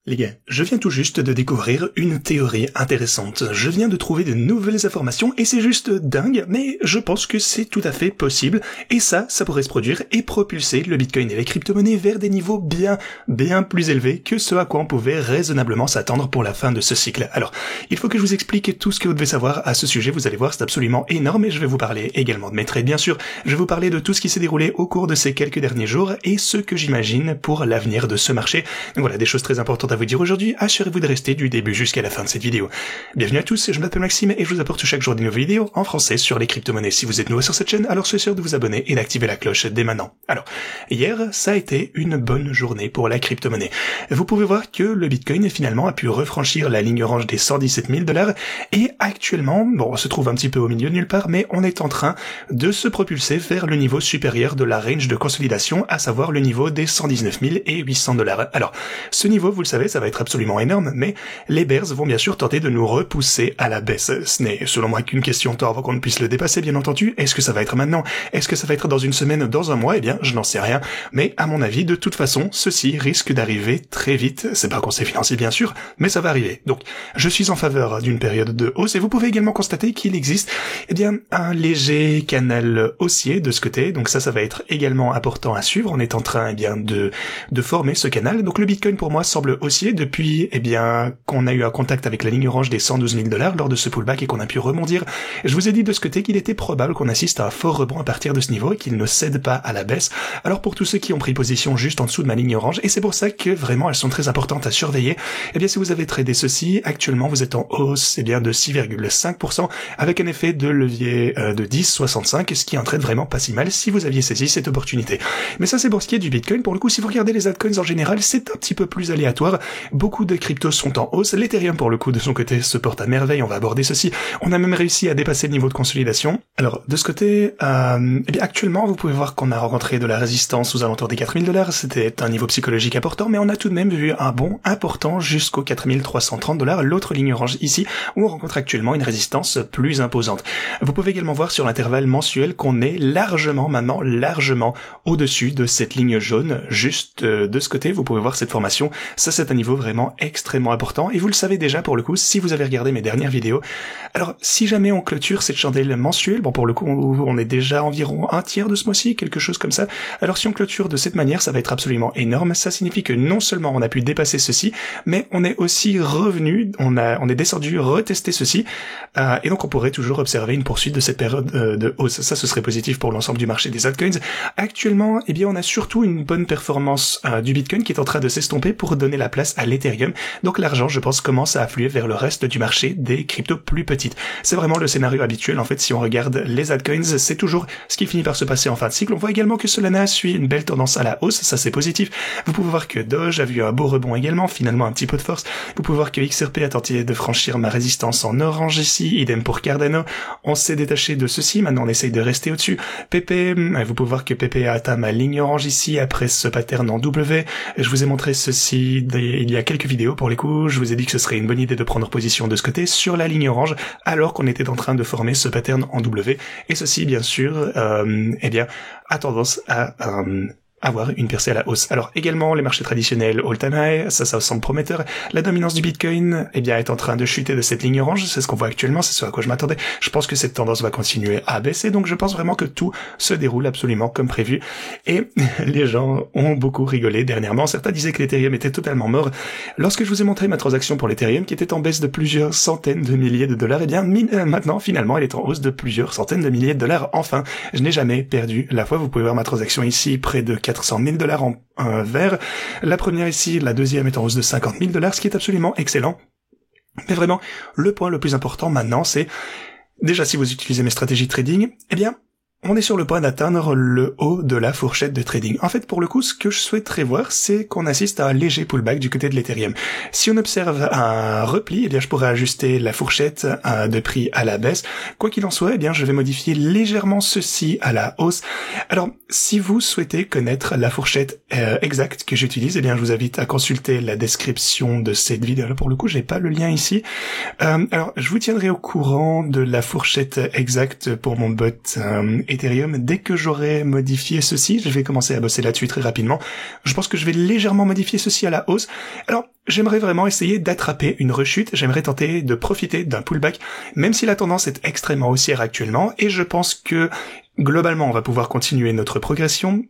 Les gars, je viens tout juste de découvrir une théorie intéressante. Je viens de trouver de nouvelles informations et c'est juste dingue, mais je pense que c'est tout à fait possible. Et ça pourrait se produire et propulser le Bitcoin et les crypto-monnaies vers des niveaux bien plus élevés que ce à quoi on pouvait raisonnablement s'attendre pour la fin de ce cycle. Alors, il faut que je vous explique tout ce que vous devez savoir à ce sujet. Vous allez voir, c'est absolument énorme et je vais vous parler également de mes trades, bien sûr. Je vais vous parler de tout ce qui s'est déroulé au cours de ces quelques derniers jours et ce que j'imagine pour l'avenir de ce marché. Donc voilà, des choses très importantes à vous dire aujourd'hui, assurez-vous de rester du début jusqu'à la fin de cette vidéo. Bienvenue à tous, je m'appelle Maxime et je vous apporte chaque jour des nouvelles vidéos en français sur les crypto-monnaies. Si vous êtes nouveau sur cette chaîne, alors soyez sûr de vous abonner et d'activer la cloche dès maintenant. Alors, hier, ça a été une bonne journée pour la crypto-monnaie. Vous pouvez voir que le Bitcoin finalement a pu refranchir la ligne orange des 117 000 $ et actuellement, bon, on se trouve un petit peu au milieu de nulle part, mais on est en train de se propulser vers le niveau supérieur de la range de consolidation, à savoir le niveau des 119 800 $. Alors, ce niveau, vous le savez, ça va être absolument énorme, mais les bears vont bien sûr tenter de nous repousser à la baisse. Ce n'est selon moi qu'une question de temps avant qu'on ne puisse le dépasser, bien entendu. Est-ce que ça va être maintenant? Est-ce que ça va être dans une semaine, dans un mois? Eh bien, je n'en sais rien. Mais à mon avis, de toute façon, ceci risque d'arriver très vite. C'est pas un conseil financier, bien sûr, mais ça va arriver. Donc, je suis en faveur d'une période de hausse et vous pouvez également constater qu'il existe, eh bien, un léger canal haussier de ce côté. Donc ça va être également important à suivre. On est en train, eh bien, de former ce canal. Donc le Bitcoin, pour moi, semble haussier depuis, eh bien, qu'on a eu un contact avec la ligne orange des 112 000 $ lors de ce pullback et qu'on a pu rebondir. Je vous ai dit de ce côté qu'il était probable qu'on assiste à un fort rebond à partir de ce niveau et qu'il ne cède pas à la baisse. Alors pour tous ceux qui ont pris position juste en dessous de ma ligne orange, et c'est pour ça que vraiment elles sont très importantes à surveiller, eh bien si vous avez tradé ceci, actuellement vous êtes en hausse, eh bien de 6,5% avec un effet de levier de 10,65, ce qui est un trade vraiment pas si mal si vous aviez saisi cette opportunité. Mais ça c'est pour ce qui est du Bitcoin. Pour le coup, si vous regardez les altcoins en général, c'est un petit peu plus aléatoire. Beaucoup de cryptos sont en hausse. L'Ethereum, pour le coup, de son côté, se porte à merveille. On va aborder ceci. On a même réussi à dépasser le niveau de consolidation. Alors, de ce côté, eh bien, actuellement, vous pouvez voir qu'on a rencontré de la résistance aux alentours des 4 000 $. C'était un niveau psychologique important, mais on a tout de même vu un bond important jusqu'aux 4 330 $, l'autre ligne orange ici, où on rencontre actuellement une résistance plus imposante. Vous pouvez également voir sur l'intervalle mensuel qu'on est largement au-dessus de cette ligne jaune. Juste de ce côté, vous pouvez voir cette formation. Ça, c'est un niveau vraiment extrêmement important et vous le savez déjà pour le coup si vous avez regardé mes dernières vidéos. Alors si jamais on clôture cette chandelle mensuelle, bon pour le coup on est déjà environ un tiers de ce mois-ci, quelque chose comme ça. Alors si on clôture de cette manière, ça va être absolument énorme. Ça signifie que non seulement on a pu dépasser ceci, mais on est aussi revenu, on est descendu retester ceci et donc on pourrait toujours observer une poursuite de cette période de hausse. Ça ce serait positif pour l'ensemble du marché des altcoins. Actuellement, eh bien on a surtout une bonne performance du Bitcoin qui est en train de s'estomper pour donner la place à l'Ethereum. Donc l'argent, je pense, commence à affluer vers le reste du marché des cryptos plus petites. C'est vraiment le scénario habituel. En fait, si on regarde les altcoins, c'est toujours ce qui finit par se passer en fin de cycle. On voit également que Solana suit une belle tendance à la hausse. Ça, c'est positif. Vous pouvez voir que Doge a vu un beau rebond également, finalement un petit peu de force. Vous pouvez voir que XRP a tenté de franchir ma résistance en orange ici. Idem pour Cardano. On s'est détaché de ceci. Maintenant, on essaye de rester au-dessus. PP, vous pouvez voir que PP a atteint ma ligne orange ici après ce pattern en W. Je vous ai montré ceci il y a quelques vidéos. Pour les coups, je vous ai dit que ce serait une bonne idée de prendre position de ce côté sur la ligne orange alors qu'on était en train de former ce pattern en W. Et ceci, bien sûr, eh bien, a tendance à avoir une percée à la hausse. Alors également les marchés traditionnels all-time high, ça semble prometteur. La dominance du Bitcoin, eh bien, est en train de chuter de cette ligne orange, c'est ce qu'on voit actuellement, c'est ce à quoi je m'attendais. Je pense que cette tendance va continuer à baisser, donc je pense vraiment que tout se déroule absolument comme prévu. Et les gens ont beaucoup rigolé dernièrement. Certains disaient que l'Ethereum était totalement mort. Lorsque je vous ai montré ma transaction pour l'Ethereum, qui était en baisse de plusieurs centaines de milliers de dollars, eh bien, maintenant, finalement, elle est en hausse de plusieurs centaines de milliers de dollars. Enfin, je n'ai jamais perdu la foi. Vous pouvez voir ma transaction ici, près de 400 000 $ en vert. La première ici, la deuxième est en hausse de 50 000 $, ce qui est absolument excellent. Mais vraiment, le point le plus important maintenant, c'est déjà si vous utilisez mes stratégies de trading, eh bien, on est sur le point d'atteindre le haut de la fourchette de trading. En fait, pour le coup, ce que je souhaiterais voir, c'est qu'on assiste à un léger pullback du côté de l'Ethereum. Si on observe un repli, eh bien, je pourrais ajuster la fourchette de prix à la baisse. Quoi qu'il en soit, eh bien, je vais modifier légèrement ceci à la hausse. Alors, si vous souhaitez connaître la fourchette exacte que j'utilise, eh bien, je vous invite à consulter la description de cette vidéo. Là, pour le coup, j'ai pas le lien ici. Alors, je vous tiendrai au courant de la fourchette exacte pour mon bot Ethereum. Dès que j'aurai modifié ceci, je vais commencer à bosser là-dessus très rapidement. Je pense que je vais légèrement modifier ceci à la hausse. Alors, j'aimerais vraiment essayer d'attraper une rechute. J'aimerais tenter de profiter d'un pullback, même si la tendance est extrêmement haussière actuellement. Et je pense que, globalement, on va pouvoir continuer notre progression.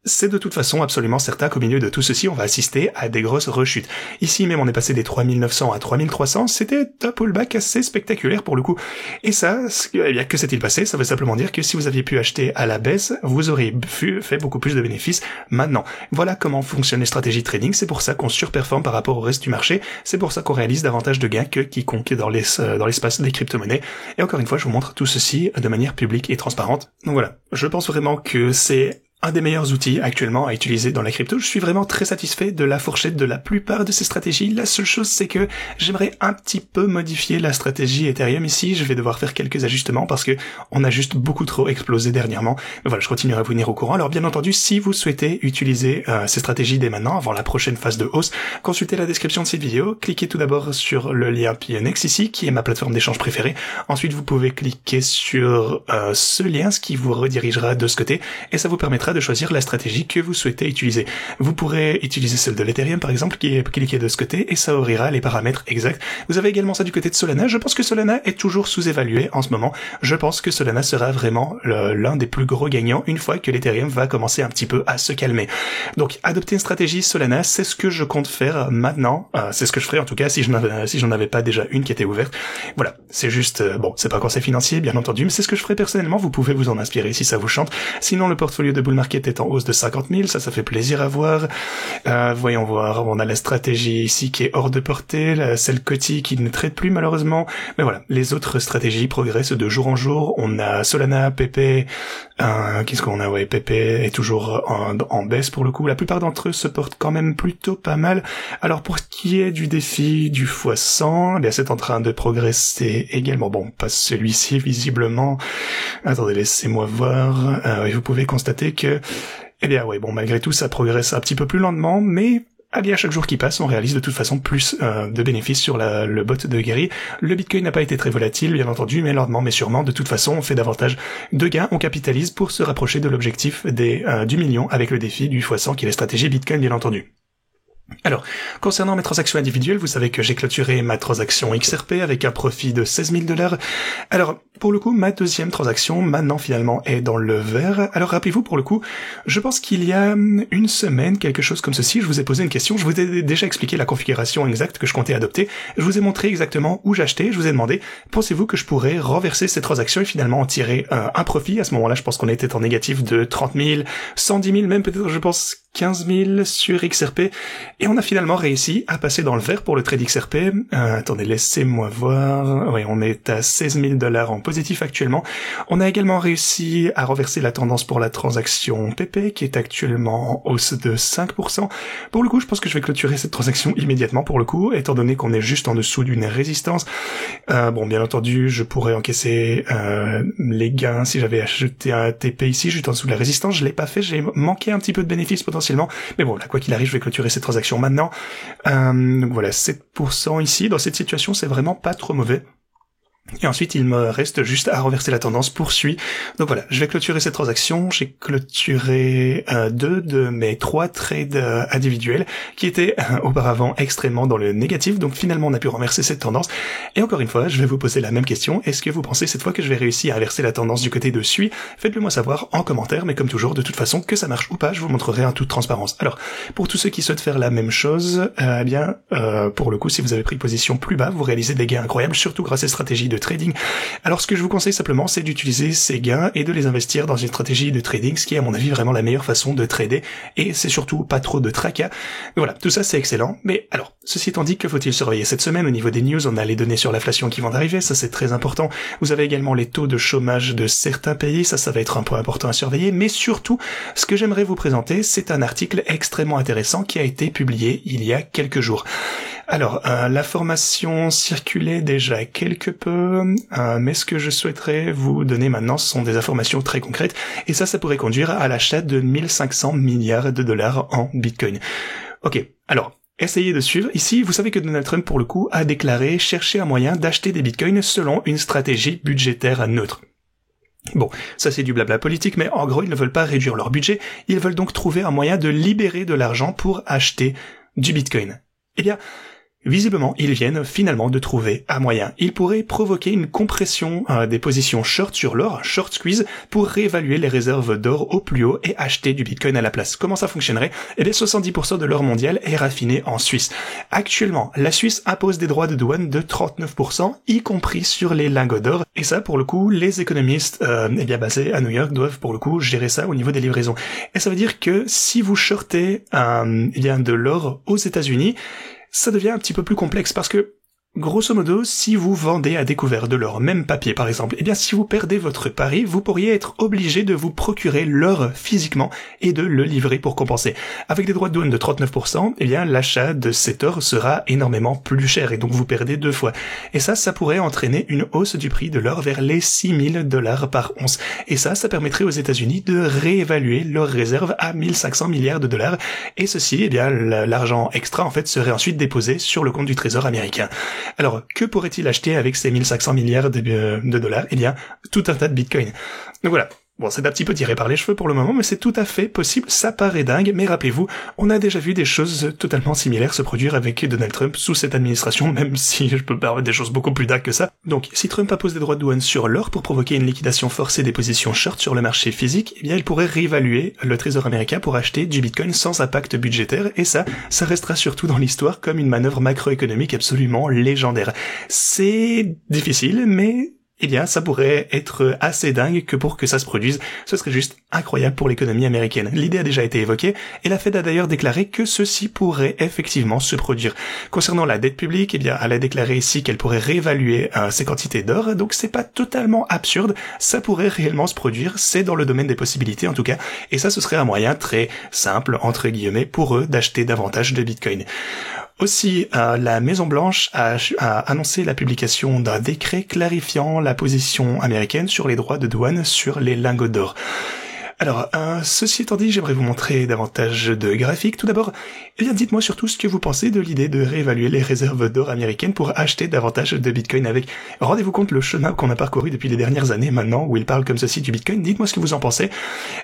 C'est de toute façon absolument certain qu'au milieu de tout ceci, on va assister à des grosses rechutes. Ici même, on est passé des 3900 à 3300, c'était un pullback assez spectaculaire pour le coup. Et ça, eh bien, que s'est-il passé? Ça veut simplement dire que si vous aviez pu acheter à la baisse, vous auriez fait beaucoup plus de bénéfices maintenant. Voilà comment fonctionnent les stratégies trading, c'est pour ça qu'on surperforme par rapport au reste du marché, c'est pour ça qu'on réalise davantage de gains que quiconque dans l'espace des crypto-monnaies. Et encore une fois, je vous montre tout ceci de manière publique et transparente. Donc voilà, je pense vraiment que c'est un des meilleurs outils actuellement à utiliser dans la crypto. Je suis vraiment très satisfait de la fourchette de la plupart de ces stratégies. La seule chose, c'est que j'aimerais un petit peu modifier la stratégie Ethereum ici. Je vais devoir faire quelques ajustements parce que on a juste beaucoup trop explosé dernièrement. Mais voilà, je continuerai à vous tenir au courant. Alors bien entendu, si vous souhaitez utiliser ces stratégies dès maintenant, avant la prochaine phase de hausse, consultez la description de cette vidéo. Cliquez tout d'abord sur le lien PNX ici, qui est ma plateforme d'échange préférée. Ensuite, vous pouvez cliquer sur ce lien, ce qui vous redirigera de ce côté, et ça vous permettra de choisir la stratégie que vous souhaitez utiliser. Vous pourrez utiliser celle de l'Ethereum par exemple, qui est cliquée de ce côté, et ça ouvrira les paramètres exacts. Vous avez également ça du côté de Solana. Je pense que Solana est toujours sous-évalué en ce moment. Je pense que Solana sera vraiment l'un des plus gros gagnants une fois que l'Ethereum va commencer un petit peu à se calmer. Donc, adopter une stratégie Solana, c'est ce que je compte faire maintenant. C'est ce que je ferai en tout cas si j'en avais pas déjà une qui était ouverte. Voilà, c'est juste, bon, c'est pas un conseil financier bien entendu, mais c'est ce que je ferai personnellement. Vous pouvez vous en inspirer si ça vous chante. Sinon, le portfolio de bull market est en hausse de 50 000, ça fait plaisir à voir. Voyons voir, on a la stratégie ici qui est hors de portée, celle Coty qui ne traite plus malheureusement, mais voilà, les autres stratégies progressent de jour en jour. On a Solana, PP, qu'est-ce qu'on a? Ouais, PP est toujours en baisse pour le coup. La plupart d'entre eux se portent quand même plutôt pas mal. Alors pour ce qui est du défi du x100, eh bien c'est en train de progresser également. Bon, pas celui-ci visiblement. Attendez, laissez-moi voir. Oui, vous pouvez constater que, eh bien ouais, bon, malgré tout, ça progresse un petit peu plus lentement, mais eh bien, chaque jour qui passe, on réalise de toute façon plus de bénéfices sur le bot de Gary. Le Bitcoin n'a pas été très volatile, bien entendu, mais lentement, mais sûrement, de toute façon, on fait davantage de gains, on capitalise pour se rapprocher de l'objectif du million avec le défi du x100 qui est la stratégie Bitcoin, bien entendu. Alors, concernant mes transactions individuelles, vous savez que j'ai clôturé ma transaction XRP avec un profit de 16 000 $. Alors, pour le coup, ma deuxième transaction, maintenant, finalement, est dans le vert. Alors, rappelez-vous, pour le coup, je pense qu'il y a une semaine, quelque chose comme ceci, je vous ai posé une question, je vous ai déjà expliqué la configuration exacte que je comptais adopter, je vous ai montré exactement où j'achetais, je vous ai demandé, pensez-vous que je pourrais renverser ces transactions et finalement en tirer un profit? À ce moment-là, je pense qu'on était en négatif de 30 000, 110 000, même peut-être, je pense, 15 000 sur XRP, et on a finalement réussi à passer dans le vert pour le trade XRP. Attendez, laissez-moi voir. Oui, on est à 16 000 $ en positif actuellement. On a également réussi à renverser la tendance pour la transaction PP, qui est actuellement en hausse de 5%. Pour le coup, je pense que je vais clôturer cette transaction immédiatement pour le coup, étant donné qu'on est juste en dessous d'une résistance. Bon, bien entendu, je pourrais encaisser les gains si j'avais acheté un TP ici, juste en dessous de la résistance. Je l'ai pas fait, j'ai manqué un petit peu de bénéfices potentiellement. Mais bon, là, quoi qu'il arrive, je vais clôturer cette transaction maintenant. Donc voilà, 7% ici. Dans cette situation, c'est vraiment pas trop mauvais. Et ensuite, il me reste juste à renverser la tendance poursuit. Donc voilà, je vais clôturer cette transaction. J'ai clôturé 2 de mes 3 trades individuels qui étaient auparavant extrêmement dans le négatif. Donc finalement, on a pu renverser cette tendance. Et encore une fois, je vais vous poser la même question. Est-ce que vous pensez cette fois que je vais réussir à inverser la tendance du côté de suit? Faites-le moi savoir en commentaire. Mais comme toujours, de toute façon, que ça marche ou pas, je vous montrerai en toute transparence. Alors, pour tous ceux qui souhaitent faire la même chose, eh bien, pour le coup, si vous avez pris position plus bas, vous réalisez des gains incroyables, surtout grâce à cette stratégie de trading. Alors ce que je vous conseille simplement, c'est d'utiliser ces gains et de les investir dans une stratégie de trading, ce qui est à mon avis vraiment la meilleure façon de trader, et c'est surtout pas trop de tracas. Voilà, tout ça c'est excellent, mais alors, ceci étant dit, que faut-il surveiller cette semaine? Au niveau des news, on a les données sur l'inflation qui vont d'arriver, ça c'est très important. Vous avez également les taux de chômage de certains pays, ça va être un point important à surveiller, mais surtout, ce que j'aimerais vous présenter, c'est un article extrêmement intéressant qui a été publié il y a quelques jours. Alors, l'information circulait déjà quelque peu, mais ce que je souhaiterais vous donner maintenant, ce sont des informations très concrètes, et ça pourrait conduire à l'achat de 1500 milliards de dollars en Bitcoin. Ok, alors, essayez de suivre. Ici, vous savez que Donald Trump, pour le coup, a déclaré chercher un moyen d'acheter des Bitcoins selon une stratégie budgétaire neutre. Bon, ça c'est du blabla politique, mais en gros, ils ne veulent pas réduire leur budget, ils veulent donc trouver un moyen de libérer de l'argent pour acheter du Bitcoin. Eh bien, visiblement, ils viennent finalement de trouver un moyen. Ils pourraient provoquer une compression des positions short sur l'or, short squeeze, pour réévaluer les réserves d'or au plus haut et acheter du Bitcoin à la place. Comment ça fonctionnerait? Eh bien, 70% de l'or mondial est raffiné en Suisse. Actuellement, la Suisse impose des droits de douane de 39%, y compris sur les lingots d'or. Et ça, pour le coup, les économistes basés à New York doivent, pour le coup, gérer ça au niveau des livraisons. Et ça veut dire que si vous shortez de l'or aux États-Unis, ça devient un petit peu plus complexe parce que, grosso modo, si vous vendez à découvert de l'or, même papier par exemple, eh bien si vous perdez votre pari, vous pourriez être obligé de vous procurer l'or physiquement et de le livrer pour compenser. Avec des droits de douane de 39%, eh bien l'achat de cet or sera énormément plus cher et donc vous perdez 2 fois. Et ça pourrait entraîner une hausse du prix de l'or vers les $6,000 par once. Et ça permettrait aux États-Unis de réévaluer leurs réserves à 1500 milliards de dollars. Et ceci, eh bien l'argent extra en fait serait ensuite déposé sur le compte du Trésor américain. Alors, que pourrait-il acheter avec ces 1500 milliards de dollars? Eh bien, tout un tas de bitcoin. Donc voilà. Bon, c'est un petit peu tiré par les cheveux pour le moment, mais c'est tout à fait possible, ça paraît dingue, mais rappelez-vous, on a déjà vu des choses totalement similaires se produire avec Donald Trump sous cette administration, même si je peux parler des choses beaucoup plus dingues que ça. Donc, si Trump impose des droits de douane sur l'or pour provoquer une liquidation forcée des positions short sur le marché physique, eh bien, il pourrait réévaluer le Trésor américain pour acheter du Bitcoin sans impact budgétaire, et ça restera surtout dans l'histoire comme une manœuvre macroéconomique absolument légendaire. C'est difficile, mais eh bien, ça pourrait être assez dingue que pour que ça se produise, ce serait juste incroyable pour l'économie américaine. L'idée a déjà été évoquée, et la Fed a d'ailleurs déclaré que ceci pourrait effectivement se produire. Concernant la dette publique, eh bien, elle a déclaré ici qu'elle pourrait réévaluer ses quantités d'or, donc c'est pas totalement absurde, ça pourrait réellement se produire, c'est dans le domaine des possibilités en tout cas, et ça ce serait un moyen très simple, entre guillemets, pour eux d'acheter davantage de Bitcoin. Aussi, la Maison-Blanche a annoncé la publication d'un décret clarifiant la position américaine sur les droits de douane sur les lingots d'or. Alors, ceci étant dit, j'aimerais vous montrer davantage de graphiques. Tout d'abord, eh bien, dites-moi surtout ce que vous pensez de l'idée de réévaluer les réserves d'or américaines pour acheter davantage de Bitcoin avec. Rendez-vous compte le chemin qu'on a parcouru depuis les dernières années maintenant, où il parle comme ceci du Bitcoin. Dites-moi ce que vous en pensez.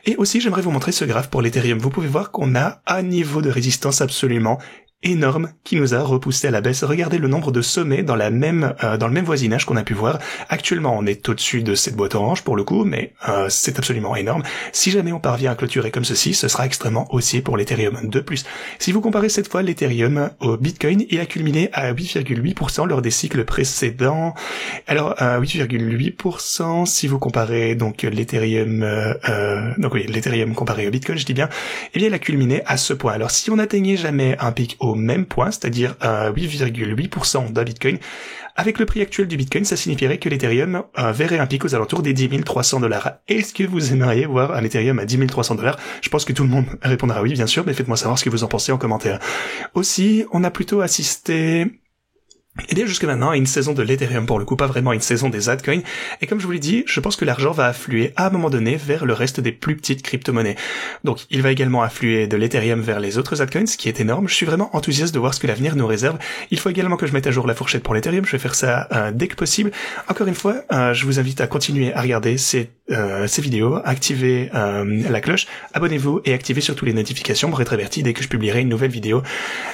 Et aussi, j'aimerais vous montrer ce graphe pour l'Ethereum. Vous pouvez voir qu'on a un niveau de résistance absolument énorme qui nous a repoussé à la baisse. Regardez le nombre de sommets dans le même voisinage qu'on a pu voir. Actuellement, on est au-dessus de cette boîte orange pour le coup, mais c'est absolument énorme. Si jamais on parvient à clôturer comme ceci, ce sera extrêmement haussier pour l'Ethereum. De plus, si vous comparez cette fois l'Ethereum au Bitcoin, il a culminé à 8,8% lors des cycles précédents. Alors, 8,8%, si vous comparez donc l'Ethereum, l'Ethereum comparé au Bitcoin, je dis bien, eh bien, il a culminé à ce point. Alors, si on n'atteignait jamais un pic au même point, c'est-à-dire 8,8% d'un Bitcoin, avec le prix actuel du Bitcoin, ça signifierait que l'Ethereum verrait un pic aux alentours des 10 300 $. Est-ce que vous aimeriez voir un Ethereum à 10 300 $? Je pense que tout le monde répondra oui, bien sûr, mais faites-moi savoir ce que vous en pensez en commentaire. Aussi, on a plutôt assisté jusque maintenant à une saison de l'Ethereum pour le coup, pas vraiment une saison des altcoins, et comme je vous l'ai dit, je pense que l'argent va affluer à un moment donné vers le reste des plus petites crypto-monnaies. Donc il va également affluer de l'Ethereum vers les autres altcoins, ce qui est énorme. Je suis vraiment enthousiaste de voir ce que l'avenir nous réserve. Il faut également que je mette à jour la fourchette pour l'Ethereum, je vais faire ça dès que possible. Encore une fois, je vous invite à continuer à regarder ces vidéos, activez la cloche, abonnez-vous et activez surtout les notifications pour être averti dès que je publierai une nouvelle vidéo.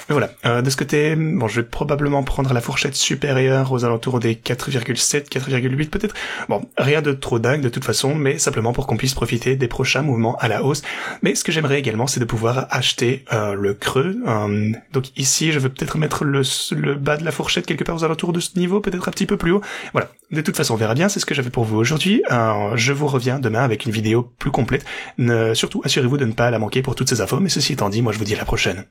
Mais voilà, de ce côté, bon, je vais probablement prendre la fourchette supérieure aux alentours des 4,7, 4,8 peut-être. Bon, rien de trop dingue de toute façon, mais simplement pour qu'on puisse profiter des prochains mouvements à la hausse. Mais ce que j'aimerais également, c'est de pouvoir acheter le creux. Donc ici, je vais peut-être mettre le bas de la fourchette quelque part aux alentours de ce niveau, peut-être un petit peu plus haut. Voilà, de toute façon, on verra bien, c'est ce que j'avais pour vous aujourd'hui. Je vous reviens demain avec une vidéo plus complète. Surtout, assurez-vous de ne pas la manquer pour toutes ces infos, mais ceci étant dit, moi je vous dis à la prochaine.